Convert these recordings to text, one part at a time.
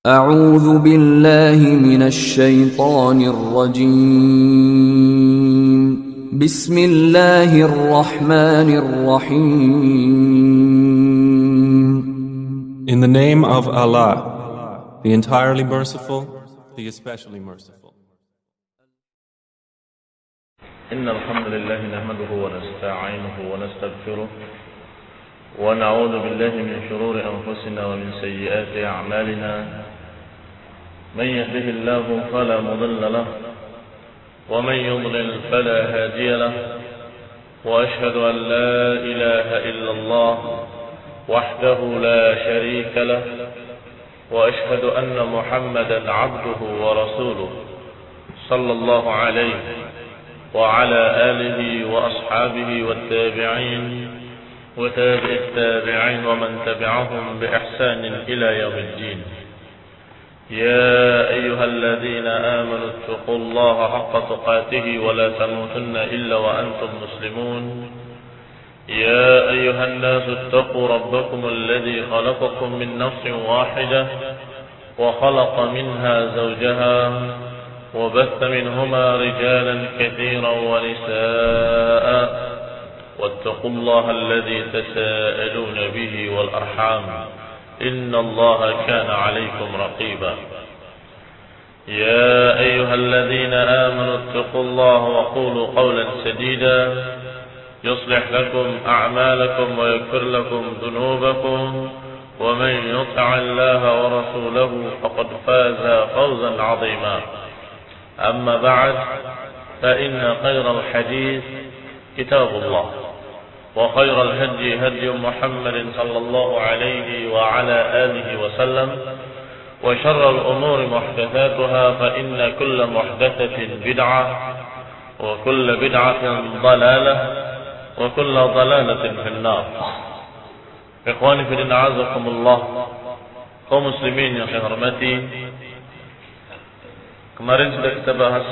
أعوذ بالله من الشيطان الرجيم بسم الله الرحمن الرحيم In the name of Allah, the entirely merciful, the especially merciful. إن الحمد لله نحمده ونستعينه ونستغفره ونعوذ بالله من شرور أنفسنا ومن سيئات أعمالنا من يهده الله فلا مضل له ومن يضلل فلا هادي له وأشهد أن لا إله إلا الله وحده لا شريك له وأشهد أن محمدا عبده ورسوله صلى الله عليه وعلى آله وأصحابه والتابعين وتابع التابعين ومن تبعهم بإحسان إلى يوم الدين. يا أيها الذين آمنوا اتقوا الله حق تقاته ولا تموتن إلا وأنتم مسلمون. يا أيها الناس اتقوا ربكم الذي خلقكم من نفس واحدة وخلق منها زوجها وبث منهما رجالا كثيرا ونساء واتقوا الله الذي تساءلون به والأرحام إن الله كان عليكم رقيبا. يا أيها الذين آمنوا اتقوا الله وقولوا قولا سديدا يصلح لكم أعمالكم ويغفر لكم ذنوبكم ومن يطع الله ورسوله فقد فاز فوزا عظيما. أما بعد فإن خير الحديث كتاب الله وخير الهدي هدي محمد صلى الله عليه وعلى آله وسلم وشر الأمور محدثاتها فإن كل محدثة بدعة وكل بدعة ضلالة وكل ضلالة في النار. إخواني في الدين أعزكم الله, kaum muslimin yang saya hormati, kemarin sudah kita bahas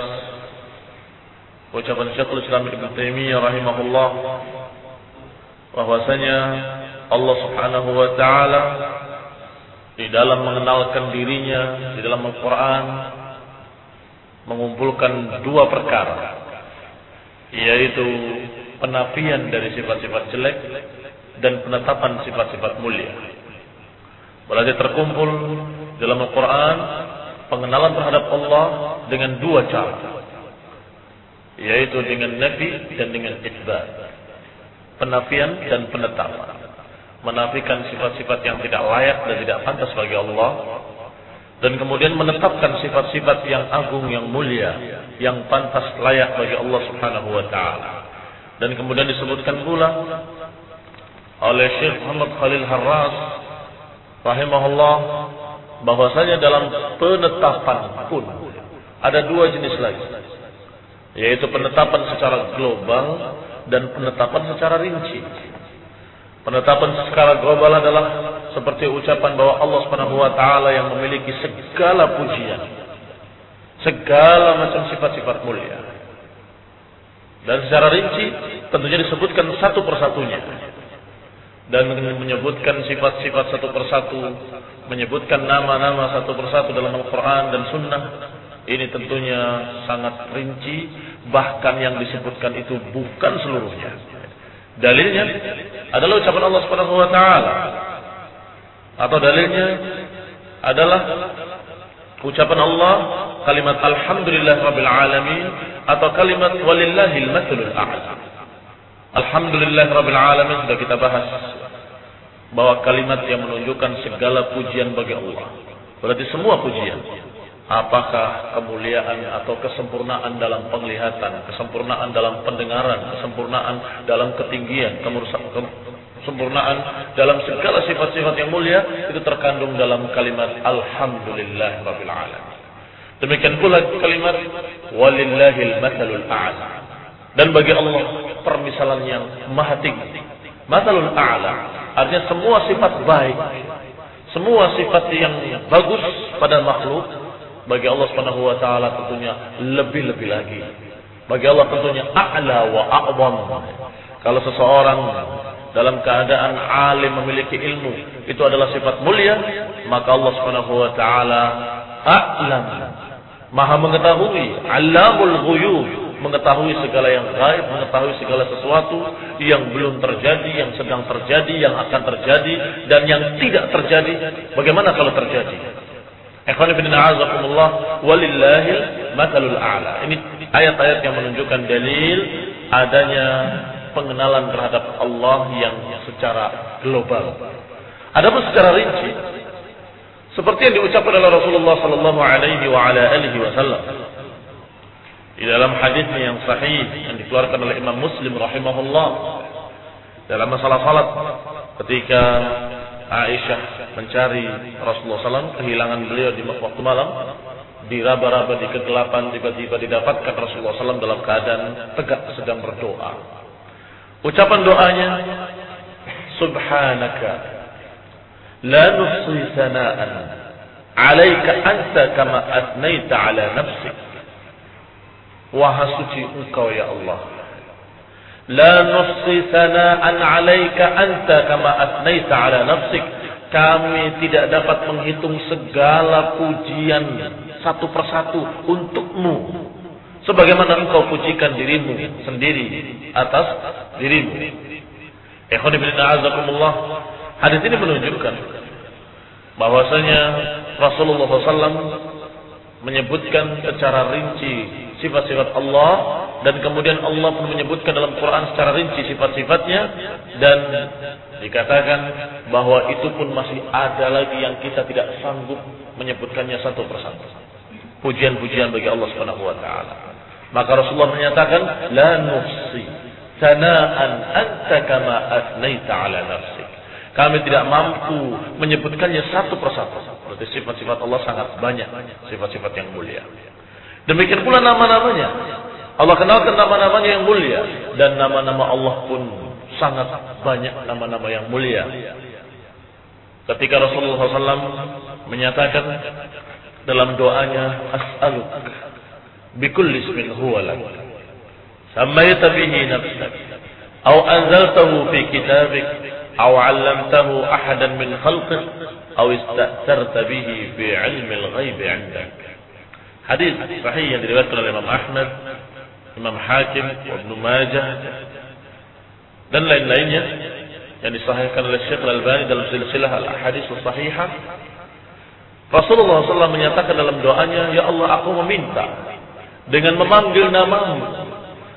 ucapan Syekhul Islam Ibnu Taimiyah rahimahullah bahwasanya Allah Subhanahu wa taala di dalam mengenalkan dirinya di dalam Al-Qur'an mengumpulkan dua perkara, yaitu penafian dari sifat-sifat jelek dan penetapan sifat-sifat mulia. Berarti terkumpul dalam Al-Qur'an pengenalan terhadap Allah dengan dua cara, yaitu dengan nafi dan dengan itsbat. Penafian dan penetapan. Menafikan sifat-sifat yang tidak layak dan tidak pantas bagi Allah, dan kemudian menetapkan sifat-sifat yang agung, yang mulia, yang pantas layak bagi Allah Subhanahu wa taala. Dan kemudian disebutkan pula oleh Syekh Muhammad Khalil Harras rahimahullah bahwasanya dalam penetapan pun ada dua jenis lagi, yaitu penetapan secara global dan penetapan secara rinci. Penetapan secara global adalah seperti ucapan bahwa Allah Subhanahu wa taala yang memiliki segala pujian, segala macam sifat-sifat mulia. Dan secara rinci tentunya disebutkan satu persatunya, dan menyebutkan sifat-sifat satu persatu, menyebutkan nama-nama satu persatu dalam Al-Quran dan Sunnah. Ini tentunya sangat rinci, bahkan yang disebutkan itu bukan seluruhnya. Dalilnya adalah ucapan Allah Subhanahu wa taala, atau dalilnya adalah ucapan Allah kalimat alhamdulillah rabbil alamin atau kalimat walillahil matsalul a'la. Alhamdulillah rabbil alamin sudah kita bahas bahwa kalimat yang menunjukkan segala pujian bagi Allah. Berarti semua pujian, apakah kemuliaan atau kesempurnaan dalam penglihatan, kesempurnaan dalam pendengaran, kesempurnaan dalam ketinggian, kesempurnaan dalam segala sifat-sifat yang mulia, itu terkandung dalam kalimat alhamdulillah rabbil alamin. Demikian pula kalimat walillahil matsalul a'la. Dan bagi Allah permisalan yang maha tinggi. Matsalul a'la artinya semua sifat baik, semua sifat yang bagus pada makhluk, bagi Allah Subhanahu wa taala tentunya lebih-lebih lagi. Bagi Allah tentunya a'la wa a'zam. Kalau seseorang dalam keadaan alim memiliki ilmu, itu adalah sifat mulia, maka Allah Subhanahu wa taala a'lam, Maha mengetahui, Allamul ghuyub, mengetahui segala yang gaib, mengetahui segala sesuatu yang belum terjadi, yang sedang terjadi, yang akan terjadi, dan yang tidak terjadi. Bagaimana kalau terjadi? Ikhwan fillah azakumullah, walillahil matsalul a'la. Ini ayat-ayat yang menunjukkan dalil adanya pengenalan terhadap Allah yang secara global. Adapun secara rinci, seperti yang diucapkan oleh Rasulullah sallallahu alaihi wa ala alihi wasallam di dalam hadisnya yang sahih yang dikeluarkan oleh Imam Muslim rahimahullah dalam masalah salat, ketika Aisyah mencari Rasulullah SAW, kehilangan beliau di waktu malam, diraba-raba di kegelapan, tiba-tiba didapatkan Rasulullah SAW dalam keadaan tegak sedang berdoa. Ucapan doanya, Subhanaka la nuhsi sana'an 'alaika anta kama atnaita 'ala nafsik. Maha suci Engkau ya Allah. La nuhsi sana'an 'alaika anta kama atnaita 'ala nafsik. Kami tidak dapat menghitung segala pujian satu persatu untukmu, sebagaimana Engkau pujikan dirimu sendiri atas dirimu. Ikhwan fillah azakumullah. Hadis ini menunjukkan bahwasanya Rasulullah SAW menyebutkan secara rinci sifat-sifat Allah, dan kemudian Allah pun menyebutkan dalam Quran secara rinci sifat-sifatnya, dan dikatakan bahwa itu pun masih ada lagi yang kita tidak sanggup menyebutkannya satu persatu. Pujian-pujian bagi Allah Subhanahu wa taala. Maka Rasulullah menyatakan, la nuhsi sana'an anta kama atnaita 'ala nafsik. Kami tidak mampu menyebutkannya satu persatu. Berarti sifat-sifat Allah sangat banyak, sifat-sifat yang mulia. Demikian pula nama-namanya. Allah kenalkan nama-namanya yang mulia, dan nama-nama Allah pun sangat banyak, nama-nama yang mulia. Ketika Rasulullah SAW menyatakan dalam doanya, As'aluk bikulli ismin huwa lak sammaita bihi nafsak aw anzaltahu fi kitabik aw 'allamtahu ahadan min khalqik aw ista'tharta bihi fi 'ilmi al-ghaib 'indak. Hadis sahih yang diriwayatkan oleh Imam Ahmad, Imam Hakim, Ibn Majah dan lain-lainnya, yang disahihkan oleh Syekh Al-Albani dalam silsilah al-ahadits as-sahihah. Rasulullah SAW menyatakan dalam doanya, ya Allah, aku meminta dengan memanggil namamu,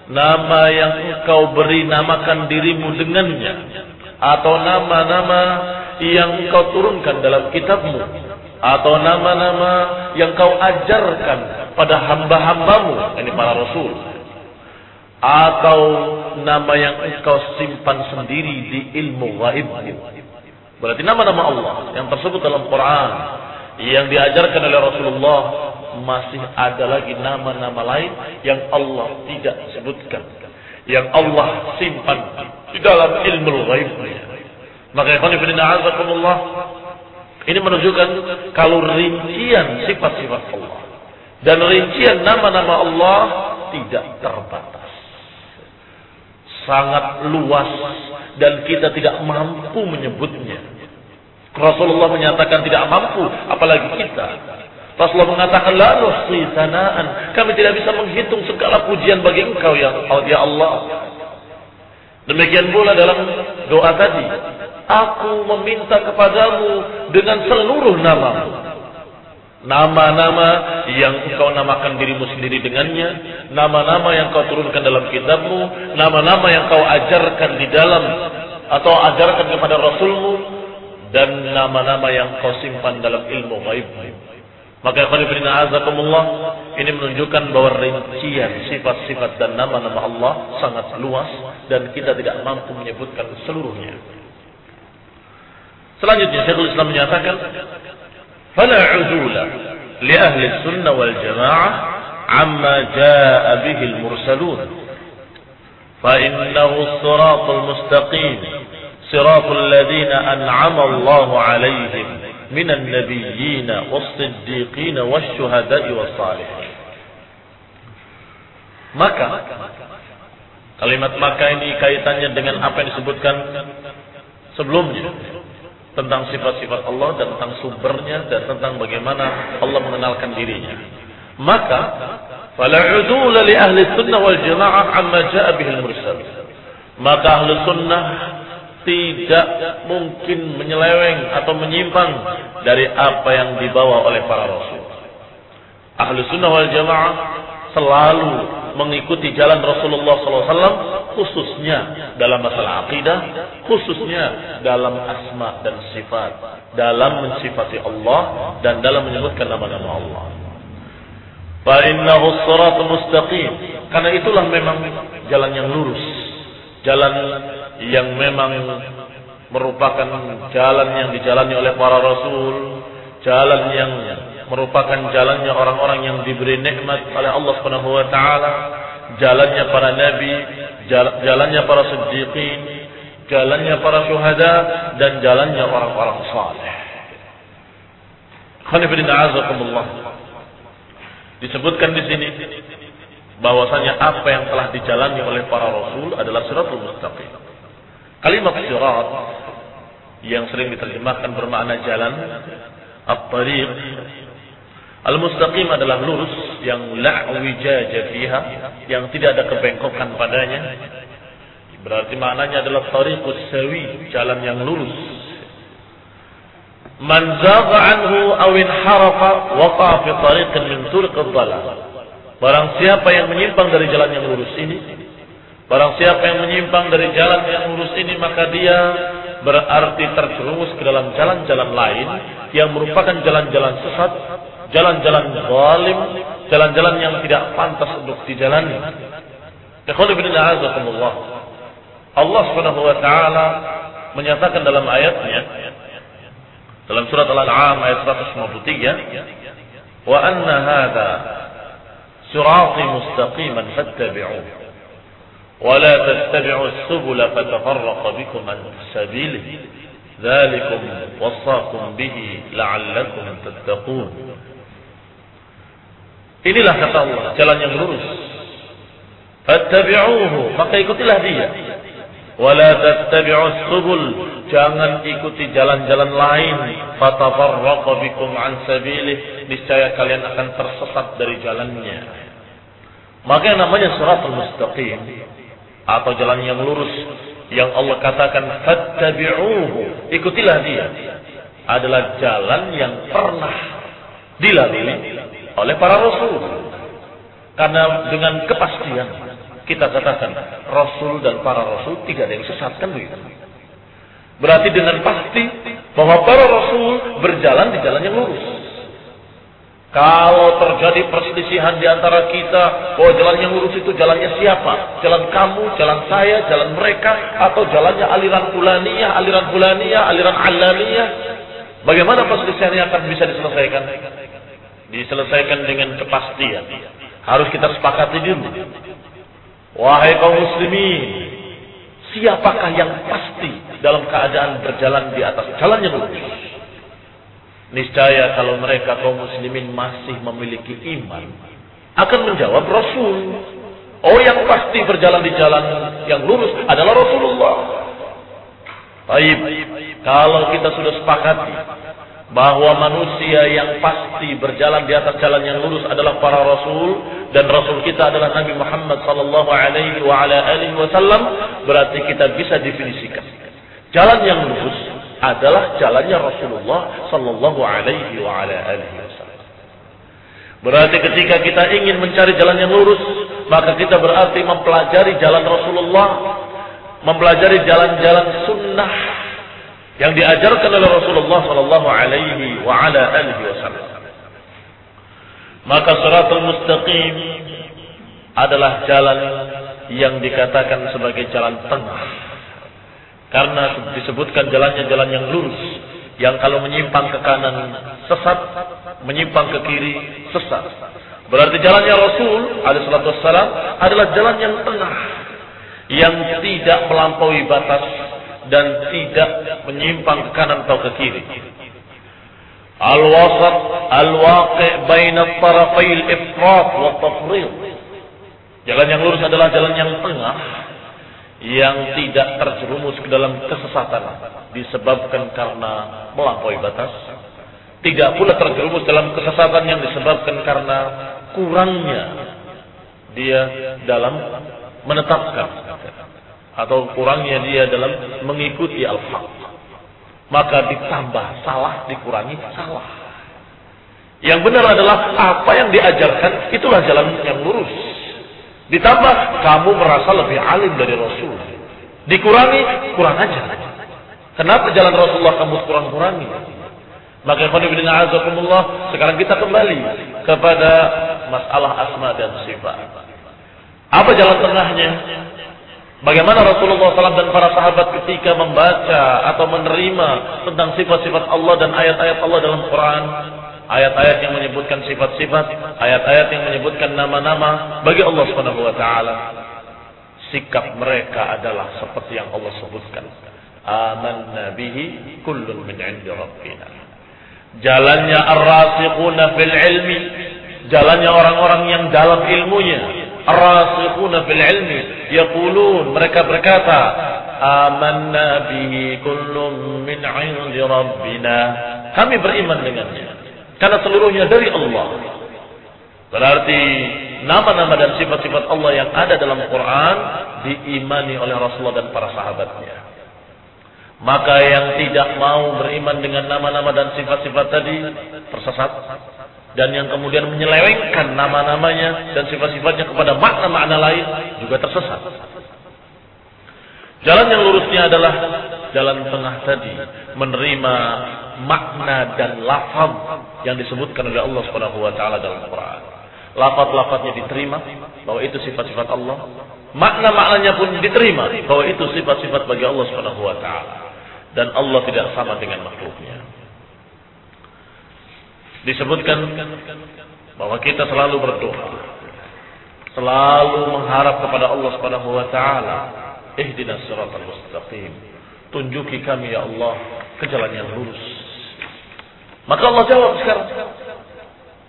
nama yang Engkau beri namakan dirimu dengannya, atau nama-nama yang Engkau turunkan dalam kitabmu, atau nama-nama yang Kau ajarkan pada hamba-hambamu, ini para rasul, atau nama yang Engkau simpan sendiri di ilmu ghaibmu. Berarti nama-nama Allah yang tersebut dalam Quran, yang diajarkan oleh Rasulullah, masih ada lagi nama-nama lain yang Allah tidak sebutkan, yang Allah simpan di dalam ilmu ghaibnya. Maka ikhwan fillah azakumullah, ini menunjukkan kalau rincian sifat-sifat Allah dan rincian nama-nama Allah tidak terbatas, sangat luas, dan kita tidak mampu menyebutnya. Rasulullah menyatakan tidak mampu, apalagi kita. Rasulullah mengatakan, la nuhsi sana'an, kami tidak bisa menghitung segala pujian bagi Engkau ya Allah. Demikian pula dalam doa tadi, aku meminta kepadamu dengan seluruh namamu, nama-nama yang Engkau namakan dirimu sendiri dengannya, nama-nama yang Kau turunkan dalam kitabmu, nama-nama yang Kau ajarkan di dalam atau ajarkan kepada Rasulmu, dan nama-nama yang Kau simpan dalam ilmu ghaibmu. Maka ikhwan fillah azakumullah, ini menunjukkan bahwa rincian sifat-sifat dan nama-nama Allah sangat luas, dan kita tidak mampu menyebutkan seluruhnya. Selanjutnya Syekhul Islam menyatakan, fala 'udula li ahli sunnah wal jamaah amma jaa bihi al-mursalun fa innahu as-siratal mustaqim siratal ladzina an'ama Allahu 'alaihim minan nabiyyin was-siddiqin wasyuhada'i was-salihin. Maka kalimat maka ini kaitannya dengan apa yang disebutkan sebelumnya, tentang sifat-sifat Allah dan tentang sumbernya dan tentang bagaimana Allah mengenalkan dirinya. Maka fala udula li ahli sunnah wal jamaah amma jaa bihil mursal. Maka ahli sunnah tidak mungkin menyeleweng atau menyimpang dari apa yang dibawa oleh para rasul. Ahli sunnah wal jamaah selalu mengikuti jalan Rasulullah SAW, khususnya dalam masalah akidah, khususnya dalam asma dan sifat, dalam mensifati Allah dan dalam menyebutkan nama-nama Allah. Fa innahu shiratal mustaqim, karena itulah memang jalan yang lurus, jalan yang memang merupakan jalan yang dijalani oleh para rasul, jalan yang merupakan jalannya orang-orang yang diberi nikmat oleh Allah Subhanahu wa taala, jalannya para nabi, jalannya para siddiqin, jalannya para syuhada dan jalannya orang-orang saleh. Khonifidin a'azakumullah. Disebutkan di sini bahwasanya apa yang telah dijalani oleh para rasul adalah siratul mustaqim. Kalimat sirat yang sering diterjemahkan bermakna jalan, at-tariq. Al-mustaqim adalah lurus yang la wijaja fiha, yang tidak ada kebengkokan padanya. Berarti maknanya adalah tariqus sawi, jalan yang lurus. Man zagha anhu aw inharafa waqa fi tariqin min turuqid dhalal. Barang siapa yang menyimpang dari jalan yang lurus ini, barang siapa yang menyimpang dari jalan yang lurus ini, maka dia berarti terjerumus ke dalam jalan-jalan lain yang merupakan jalan-jalan sesat, jalan-jalan zalim, jalan-jalan yang tidak pantas untuk dijalani. Allah Subhanahu wa taala menyatakan dalam ayatnya, dalam surat Al-An'am ayat 153, wa anna hadza sirati mustaqiman fattabi'uhu wa la tattabi'us subula fatafarraqa bikum an sabilihi dzalikum wasaqum bihi la'allakum tattaqun. Inilah kata Allah, jalan yang lurus. Fattabi'uhu, maka ikutilah dia. Wa la tattabi'us subul, jangan ikuti jalan-jalan lain. Fatafarraqa bikum an sabilihi, niscaya kalian akan tersesat dari jalannya. Maka yang namanya siratal mustaqim atau jalan yang lurus yang Allah katakan fattabi'uhu, ikutilah dia, adalah jalan yang pernah dilalui oleh para rasul. Karena dengan kepastian kita katakan rasul dan para rasul tidak ada yang sesat, kan begitu. Berarti dengan pasti bahwa para rasul berjalan di jalan yang lurus. Kalau terjadi perselisihan di antara kita, bahwa jalan yang lurus itu jalannya siapa? Jalan kamu, jalan saya, jalan mereka, atau jalannya aliran fulaniyah, aliran alamiyah? Bagaimana perselisihan yang akan bisa diselesaikan? Diselesaikan dengan kepastian. Harus kita sepakati dulu. Wahai kaum muslimin, siapakah yang pasti dalam keadaan berjalan di atas jalan yang lurus? Niscaya kalau mereka kaum muslimin masih memiliki iman, akan menjawab Rasul. Oh, yang pasti berjalan di jalan yang lurus adalah Rasulullah. Baik, kalau kita sudah sepakati bahwa manusia yang pasti berjalan di atas jalan yang lurus adalah para rasul, dan rasul kita adalah Nabi Muhammad sallallahu alaihi wasallam, berarti kita bisa definisikan jalan yang lurus adalah jalannya Rasulullah sallallahu alaihi wasallam. Berarti ketika kita ingin mencari jalan yang lurus, maka kita berarti mempelajari jalan Rasulullah, mempelajari jalan-jalan sunnah yang diajarkan oleh Rasulullah sallallahu alaihi wasallam. Maka siratal mustaqim adalah jalan yang dikatakan sebagai jalan tengah. Karena disebutkan jalannya jalan yang lurus, yang kalau menyimpang ke kanan sesat, menyimpang ke kiri sesat. Berarti jalannya Rasul alaihi salatu wassalam adalah jalan yang tengah, yang tidak melampaui batas dan tidak menyimpang ke kanan atau ke kiri. Al-wasat al-waqi' baina tarafai al-ifrat wa tafrid. Jalan yang lurus adalah jalan yang tengah, yang tidak terjerumus ke dalam kesesatan disebabkan karena melampaui batas, tidak pula terjerumus dalam kesesatan yang disebabkan karena kurangnya dia dalam menetapkan atau kurangnya dia dalam mengikuti al-haq. Maka ditambah salah, dikurangi salah. Yang benar adalah apa yang diajarkan, itulah jalan yang lurus. Ditambah kamu merasa lebih alim dari Rasul, dikurangi, kurang aja. Kenapa jalan Rasulullah kamu kurang-kurangi? Maka azakumullah, sekarang kita kembali kepada masalah asma dan sifat. Apa jalan tengahnya? Bagaimana Rasulullah SAW dan para sahabat ketika membaca atau menerima tentang sifat-sifat Allah dan ayat-ayat Allah dalam Quran, ayat-ayat yang menyebutkan sifat-sifat, ayat-ayat yang menyebutkan nama-nama bagi Allah Subhanahu wa taala. Sikap mereka adalah seperti yang Allah sebutkan. Amanna bihi kullun min 'indi rabbina. Jalannya ar-rasikhuna fil ilmi, jalannya orang-orang yang dalam ilmunya. Ar-rasikhuna fil ilmi yaqulun, mereka berkata, amanna bihi kullun min 'indi rabbina. Kami beriman dengannya karena seluruhnya dari Allah. Berarti nama-nama dan sifat-sifat Allah yang ada dalam Quran diimani oleh Rasulullah dan para sahabatnya. Maka yang tidak mau beriman dengan nama-nama dan sifat-sifat tadi tersesat, dan yang kemudian menyelewengkan nama-namanya dan sifat-sifatnya kepada makna-makna lain juga tersesat. Jalan yang lurusnya adalah jalan tengah tadi, menerima makna dan lafaz yang disebutkan oleh Allah Subhanahu wa taala dalam Quran. Lafaz-lafaznya diterima bahwa itu sifat-sifat Allah, makna-maknanya pun diterima bahwa itu sifat-sifat bagi Allah Subhanahu wa taala, dan Allah tidak sama dengan makhluknya. Disebutkan bahwa kita selalu berdoa, selalu mengharap kepada Allah Subhanahu wa taala, ihdinas siratal mustaqim, tunjuki kami ya Allah ke jalan yang lurus. Maka Allah jawab sekarang,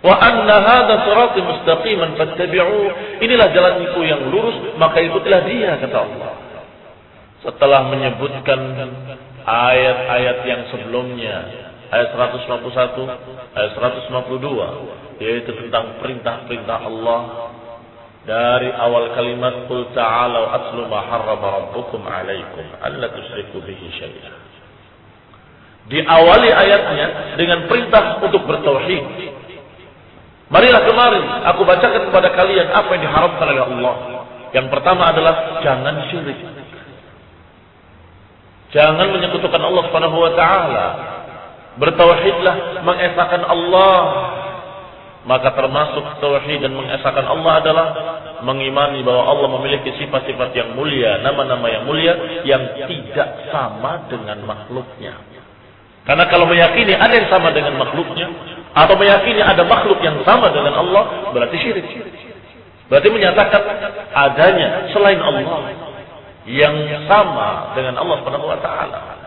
wa anna hadza sirati mustaqiman fattabi'u, inilah jalanku yang lurus, maka ikutilah dia, kata Allah. Setelah menyebutkan ayat-ayat yang sebelumnya, ayat 151, ayat 152, yaitu tentang perintah-perintah Allah. Dari awal kalimat qul ta'alu atlu ma harrama rabbukum 'alaikum alla tusyriku bihi syai'an. Diawali ayatnya dengan perintah untuk bertauhid. Marilah kemari aku bacakan kepada kalian apa yang diharamkan oleh Allah. Yang pertama adalah jangan syirik. Jangan menyekutukan Allah Subhanahu wa taala. Bertauhidlah, mengesahkan Allah. Maka termasuk tauhid dan mengesahkan Allah adalah mengimani bahwa Allah memiliki sifat-sifat yang mulia, nama-nama yang mulia yang tidak sama dengan makhluknya. Karena kalau meyakini ada yang sama dengan makhluknya, atau meyakini ada makhluk yang sama dengan Allah, berarti syirik. Berarti menyatakan adanya selain Allah yang sama dengan Allah Subhanahu wa taala.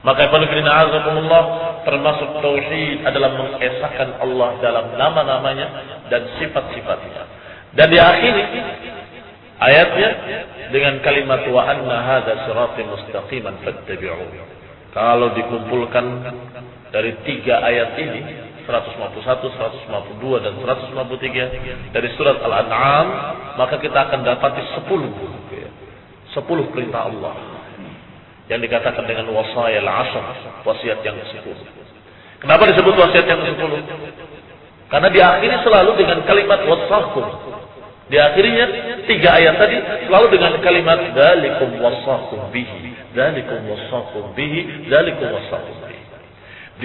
Maka Allah, termasuk tauhid adalah mengesahkan Allah dalam nama-namanya dan sifat-sifatnya. Dan diakhiri ayatnya dengan kalimat wa anna hadza sirati mustaqiman fattabi'u. Kalau dikumpulkan dari 3 ayat ini, 151, 152 dan 153 dari surat Al-An'am, maka kita akan dapati 10 perintah Allah yang dikatakan dengan wasaya al-ashr, wasiat yang ke-10. Kenapa disebut wasiat yang ke-10? Karena diakhiri selalu dengan kalimat wasakum. Diakhirinya 3 ayat tadi selalu dengan kalimat dzalikum wasakum bihi, dzalikum wasakum bihi, dzalikum wasakum bihi.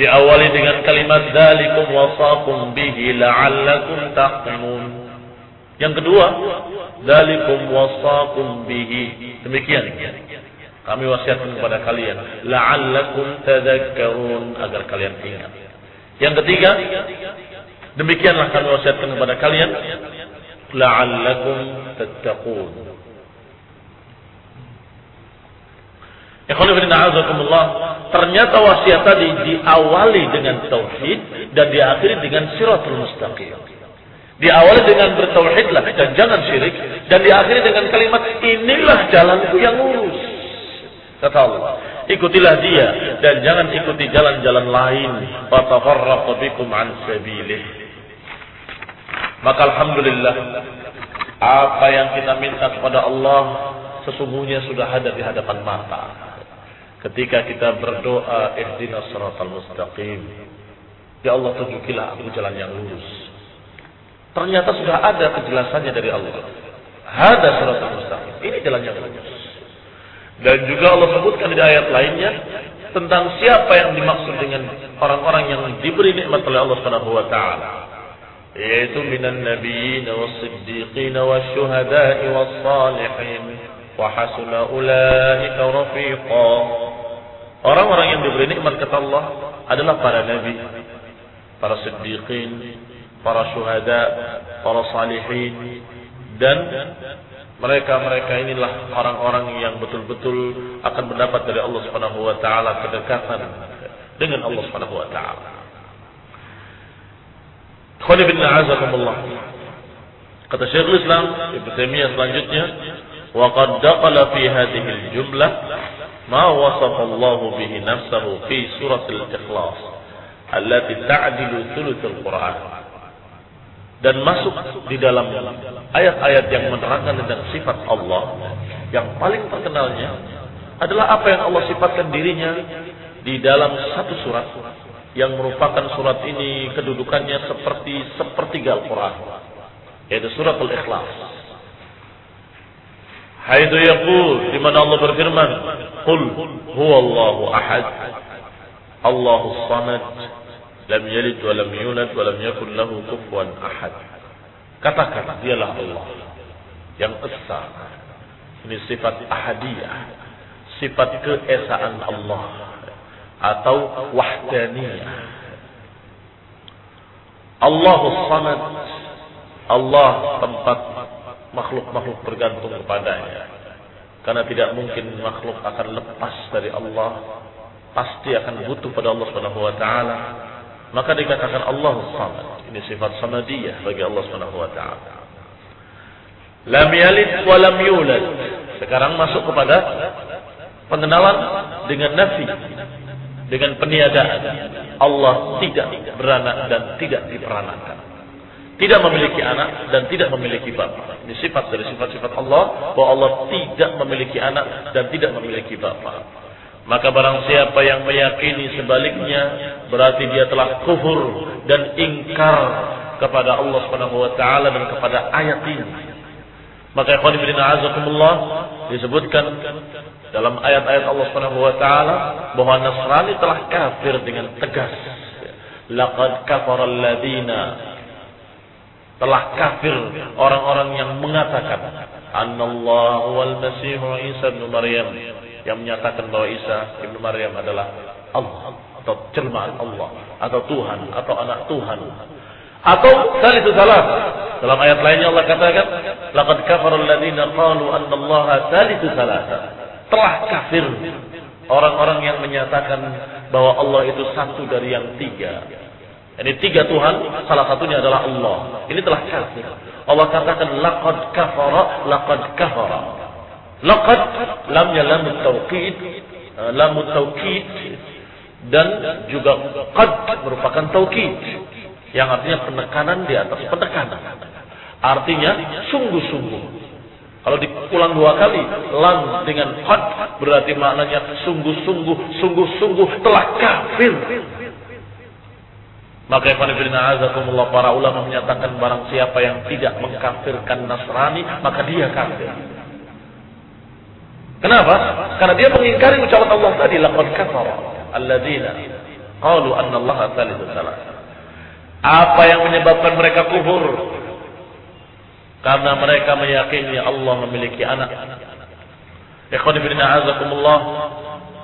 Diawali dengan kalimat dzalikum wasakum bihi la'allakum taqilun. Yang kedua, dzalikum wasakum bihi. Demikian kami wasiatkan kepada kalian, la'allakum tadhakkarun, agar kalian ingat. Yang ketiga, demikianlah kami wasiatkan kepada kalian, la'allakum tattaqun. Ternyata wasiat tadi diawali dengan tauhid dan diakhiri dengan siratul mustaqim. Diawali dengan bertauhidlah dan jangan syirik, dan diakhiri dengan kalimat inilah jalanku yang lurus. Kata Allah, ikutilah dia dan jangan ikuti jalan-jalan lain. Fatafarraqu bikum an sabilih. Maka alhamdulillah, apa yang kita minta kepada Allah sesungguhnya sudah ada di hadapan mata. Ketika kita berdoa, ihdinas siratal mustaqim, ya Allah tunjukilah aku jalan yang lurus. Ternyata sudah ada kejelasannya dari Allah. Hada siratal mustaqim, ini jalan yang lurus. Dan juga Allah sebutkan di ayat lainnya tentang siapa yang dimaksud dengan orang-orang yang diberi nikmat oleh Allah Subhanahu wa taala, yaitu minan nabiyyin was-siddiqin wasyuhada'i was-salihin wa hasuna ulaika rafiqa. Orang-orang yang diberi nikmat kata Allah adalah para nabi, para siddiqin, para syuhada, para salihin, dan mereka inilah orang-orang yang betul-betul akan mendapat dari Allah Subhanahu wa taala kedekatan dengan Allah Subhanahu wa taala. Khoni bin a'azakumullah. Kata Syekhul Islam Ibnu Taimiyah selanjutnya, wa qad daqala fi hadhihi al-jumlah ma wasafa Allah bihi nafsahu fi surah al-Ikhlas allati ta'dilu thuluth al-Qur'an. Dan masuk di dalam ayat-ayat yang menerangkan tentang sifat Allah, yang paling terkenalnya adalah apa yang Allah sifatkan dirinya di dalam satu surat yang merupakan surat ini kedudukannya seperti sepertiga Al-Quran, yaitu surat Al-Ikhlas. Haitsu yaqul, di mana Allah berfirman, qul huwallahu ahad, Allahus samad, lam yalid wa lam yulad wa lam yakul lahu kufuwan ahad. Katakan, dialah Allah yang esa. Ini sifat ahadiyah, sifat keesaan Allah atau wahdaniyah. Allahus samad, Allah tempat makhluk-makhluk bergantung kepadanya. Karena tidak mungkin makhluk akan lepas dari Allah, pasti akan butuh pada Allah Subhanahu wa taala. Maka dikatakan Allahus samad. Ini sifat samadiyah bagi Allah Subhanahu wa taala. Lam yalid wa lam yulad. Sekarang masuk kepada pengenalan dengan nafi, dengan peniadaan. Allah tidak beranak dan tidak diperanakan. Tidak memiliki anak dan tidak memiliki bapa. Ini sifat dari sifat-sifat Allah, bahwa Allah tidak memiliki anak dan tidak memiliki bapa. Maka barang siapa yang meyakini sebaliknya, berarti dia telah kufur dan ingkar kepada Allah Subhanahu wa taala dan kepada ayat ini. Maka ikhwan fillah azakumullah, disebutkan dalam ayat-ayat Allah Subhanahu wa taala bahwa Nasrani telah kafir dengan tegas. Laqad kafara alladziina, telah kafir orang-orang yang mengatakan annallahu wal masih Isa bin Maryam, yang menyatakan bahwa Isa ibnu Maryam adalah Allah atau jelmaan Allah atau Tuhan atau anak Tuhan atau salisu salah. Dalam ayat lainnya Allah katakan laqad kafara alladziina qalu annallaha salisu salasa. Telah kafir orang-orang yang menyatakan bahwa Allah itu satu dari yang tiga. Ini tiga Tuhan, salah satunya adalah Allah. Ini telah kafir. Allah katakan laqad kafara. Laqad, lamnya lamut taukid, dan juga qad merupakan taukid, yang artinya penekanan di atas penekanan. Artinya sungguh-sungguh. Kalau diulang dua kali, lam dengan qad berarti maknanya sungguh-sungguh telah kafir. Maka azakumullah, para ulama menyatakan barang siapa yang tidak mengkafirkan Nasrani, maka dia kafir. Kenapa? Karena dia mengingkari ucapan Allah tadi, laqad kafara alladziina qalu annallaha salisu salasa. Apa yang menyebabkan mereka kufur? Karena mereka meyakini Allah memiliki anak. Ikhwan fillah azakumullah,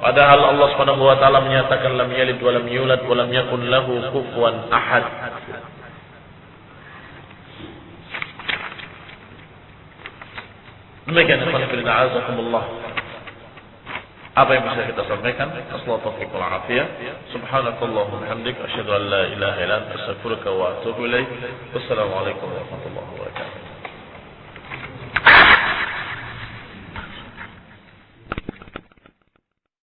padahal Allah Subhanahu wa taala menyatakan lam yalid wa lam yulad wa lam yakul lahu kufuwan ahad. Demikian ikhwan fillah azakumullah. apa yang bisa kita sampaikan. Assalamualaikum warahmatullahi wabarakatuh. Subhanakallahumma hamdik asyhadu an la ilaha illa anta astaghfiruka wa atubu ilaik. Wassalamualaikum warahmatullahi wabarakatuh.